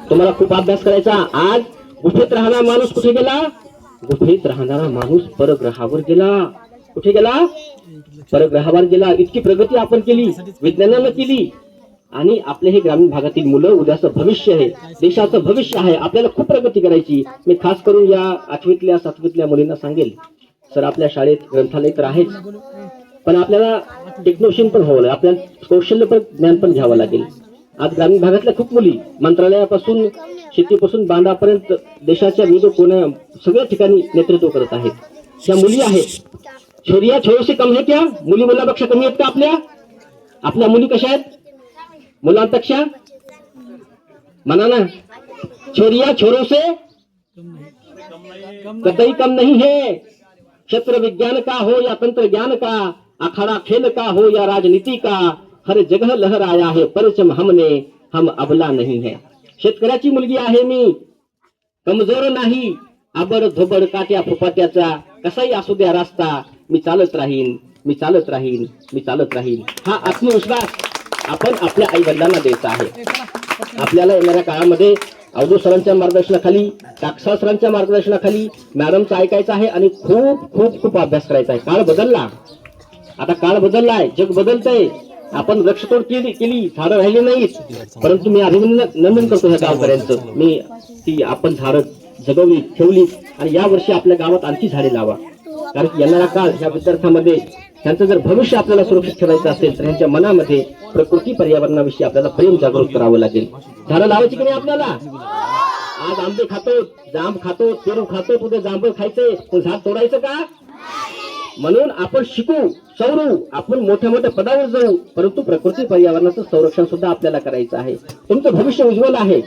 तुम्हाला खूप अभ्यास करायचा. आज गुफेत राहणारा माणूस कुठे गेला? गुफेत राहणारा माणूस परग्रहावर गेला. कुठे गेला? परग्रहावर गेला. इतकी प्रगती आपण केली, विज्ञानानं केली. आणि आपले हे ग्रामीण भागातील मुलं उद्याचं भविष्य आहे, देशाचं भविष्य आहे. आपल्याला खूप प्रगती करायची. मी खास करून या 8वीतल्या 7वीतल्या मुलींना सांगेल, सर आपल्या शाळेत ग्रंथालय तर आहेच, पण आपल्याला टेक्नॉशियन पण व्हावं लागेल, आपल्याला कौशल्य पण ज्ञान पण घ्यावं लागेल. आज ग्रामीण भागातल्या खूप मुली मंत्रालयापासून शेतीपासून बांधापर्यंत देशाच्या विविध कोण्या सगळ्या ठिकाणी नेतृत्व करत आहेत. त्या मुली आहेत. छोरिया छोरों से कम है क्या? मुली मुलापेक्षा कमी आहेत का आपल्या? आपल्या मुली कशा आहेत मुलांपेक्षा? म्हणा ना, छोरिया छोरों से कतई कम नहीं है. क्षेत्र विज्ञान का हो या तंत्र ज्ञान का, अखाड़ा खेल का हो या राजनीति का, हर जगह लहर आया है परचम हमने, हम अबला नहीं है. शेतकऱ्याची मुलगी आहे मी, कमजोर नाही, आबड धोबड काट्या फुपाट्याचा कसाही असू द्या रास्ता, मी चालत राहीन, मी चालत राहीन, मी चालत राहीन. हा आत्मविश्वास आपण आपल्या आई वडिलांना द्यायचा आहे. आपल्याला येणाऱ्या काळामध्ये अवधूत सरांच्या मार्गदर्शनाखाली, टाकसाळ सरांच्या मार्गदर्शनाखाली मॅडमचं ऐकायचं आहे आणि खूप खूप खूप अभ्यास करायचा आहे. काळ बदलला, आता काळ बदललाय, जग बदलतंय. आपण वृक्षतोड केली, झाडं राहिली नाहीत, परंतु मी अभिनंदन करतो ह्या गावकऱ्यांचं. मी ती आपण झाडं जगवली, ठेवली आणि या वर्षी आपल्या गावात आणखी झाडे लावा. कारण की येणारा काळ ह्या विद्यार्थ्यांमध्ये, त्यांचं जर भविष्य आपल्याला सुरक्षित ठेवायचं असेल तर त्यांच्या मनामध्ये प्रकृती पर्यावरणाविषयी आपल्याला प्रेम जागृत करावं लागेल. झाडं लावायची की नाही आपल्याला? आज आंबे खातो, जांब खातो, पेरू खातो, उद्या जांभूळ खायचंय, पण झाड तोडायचं का? म्हणून आपण शिकू, सवरू, आपण मोठ्या मोठ्या पदावर जाऊ, परंतु प्रकृती पर्यावरणाचं संरक्षण सुद्धा आपल्याला करायचं आहे. तुमचं भविष्य उज्ज्वल आहे.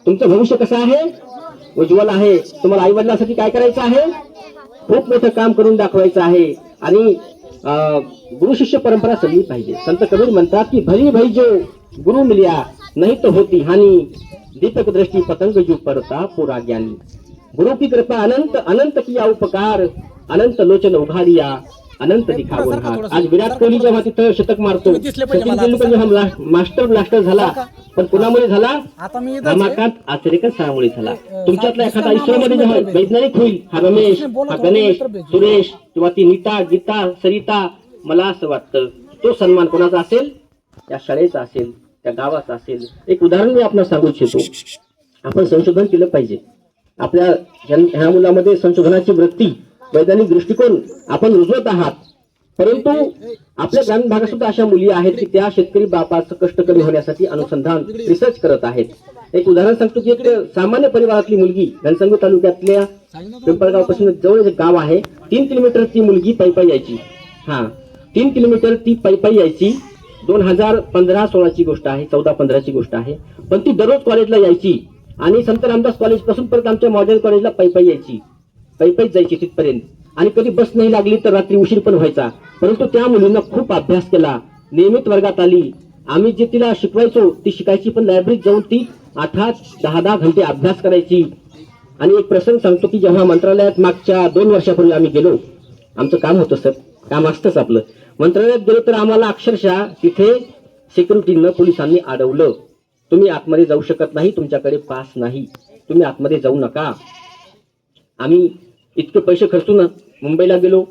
तुमचं भविष्य कसं आहे? उज्ज्वल आहे. तुम्हाला आई वडिलांसाठी काय करायचं आहे? खूप मोठं काम करून दाखवायचं आहे. आणि गुरु शिष्य परंपरा सगळी पाहिजे. संत कबीर म्हणतात की भली भई जो गुरु मिल्या नहीं तो होती हानी, दीपक दृष्टी पतंग जो पडता पुरा ज्ञानी. गुरु की कृपा अनंत, अनंत किया उपकार, अनंत लोचन उघाडिया, अनंत दिखावून हार. आज विराट कोहली जेव्हा तिथं शतक मारतो, सचिन तेंडुलकर जेव्हा मास्टर ब्लास्टर झाला, पण कुणामुळे झाला? रमाकांत आचरेकर सरामुळे झाला. तुमच्यातला एखादा आयुष्यामध्ये जेव्हा वैज्ञानिक होईल, हा रमेश, हा गणेश, सुरेश किंवा ती नीता, गीता, सरिता, मला असं वाटतं तो सन्मान कोणाचा असेल? त्या शाळेचा असेल, त्या गावाचा असेल. एक उदाहरण मी आपल्याला सांगू इच्छितो. आपण संशोधन केलं पाहिजे. आपल्या ह्या मुलामध्ये संशोधनाची वृत्ती, वैज्ञानिक दृष्टिकोन आपण रुजवत आहात, परंतु आपल्या ग्रामीण भागात सुद्धा अशा मुली आहेत की त्या शेतकरी बापाचं कष्ट कमी होण्यासाठी अनुसंधान, रिसर्च करत आहेत. एक उदाहरण सांगतो की एक सामान्य परिवारातली मुलगी घनसंगी तालुक्यातल्या पिंपळगाव पासून जवळ एक गाव आहे, 3 किलोमीटर ती मुलगी पायी यायची. 3 किलोमीटर ती पायी यायची. 2015-16 ची गोष्ट आहे, 14-15 ची गोष्ट आहे. पण ती दररोज कॉलेजला यायची आणि संत रामदास कॉलेज पासून परत आमच्या मॉडेल कॉलेजला पायी यायची, पायीच जायची तिथपर्यंत. आणि कधी बस नाही लागली तर रात्री उशीर पण व्हायचा. परंतु त्या मुलीनं खूप अभ्यास केला, नियमित वर्गात आली. आम्ही जे तिला शिकवायचो ती शिकायची, पण लायब्ररीत जाऊन ती 8-10 घंटे अभ्यास करायची. आणि एक प्रसंग सांगतो की जेव्हा मंत्रालयात मागच्या 2 वर्षापूर्वी आम्ही गेलो, आमचं काम होतं सर, काम असतंच आपलं. मंत्रालयात गेलो तर आम्हाला अक्षरशः तिथे सिक्युरिटीनं, पोलिसांनी अडवलं. तुम्ही आतमध्ये जाऊ शकत नाही, तुमच्याकडे पास नाही, तुम्ही आतमध्ये जाऊ नका. आम्ही इतके पैसे खर्चून मुंबईला गेलो,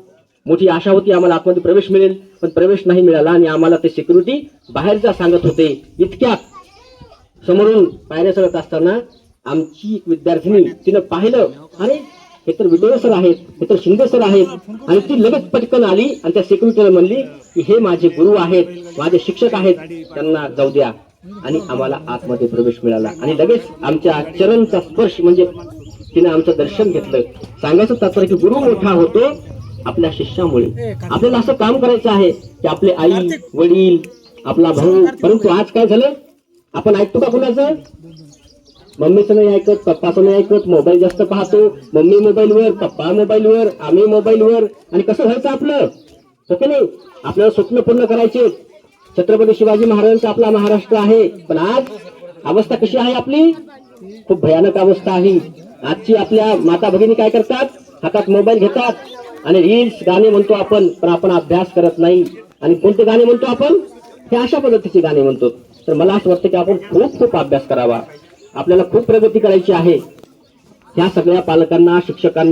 मोठी आशा होती आम्हाला आतमध्ये प्रवेश मिळेल, पण प्रवेश नाही मिळाला. आणि आम्हाला ते सिक्युरिटी बाहेरचा सांगत होते. इतक्यात समोरून पायऱ्या चढत असताना आमची एक विद्यार्थिनी, तिनं पाहिलं, अरे हे तर विडोळे सर आहेत, हे तर शिंदे सर आहेत. आणि ती लगेच पटकन आली आणि त्या सिक्युरिटीला म्हणली की हे माझे गुरु आहेत, माझे शिक्षक आहेत, त्यांना जाऊ द्या. आणि आम्हाला आतमध्ये प्रवेश मिळाला. आणि लगेच आमच्या चरणचा स्पर्श, म्हणजे तिने आमचं दर्शन घेतलं. सांगायचं तात्पर्य की गुरु मोठा होतो आपल्या शिष्यामुळे. आपल्याला असं काम करायचं आहे की आपले आई वडील, आपला भाऊ, परंतु आज काय झालं, आपण ऐकतो का कुणाचं? मम्मीचं नाही ऐकत, पप्पाचं नाही ऐकत, मोबाईल जास्त पाहतो. मम्मी मोबाईलवर, पप्पा मोबाईलवर, आम्ही मोबाईलवर. आणि कसं व्हायचं आपलं? ओके नाही, आपल्याला स्वप्न पूर्ण करायचे. छत्रपती शिवाजी महाराजांचा आपला महाराष्ट्र आहे, पण आज अवस्था कशी आहे आपली? खूप भयानक अवस्था आहे. आजची आपल्या माता भगिनी काय करतात? हातात मोबाईल घेतात आणि रील्स, गाणे म्हणतो आपण, पण आपण अभ्यास करत नाही. आणि कोणते गाणे म्हणतो आपण? हे अशा पद्धतीचे गाणे म्हणतो. तर मला असं वाटतं की आपण खूप खूप अभ्यास करावा. आपल्याला खूप प्रगती करायची आहे. ह्या सगळ्या पालकांना, शिक्षकांना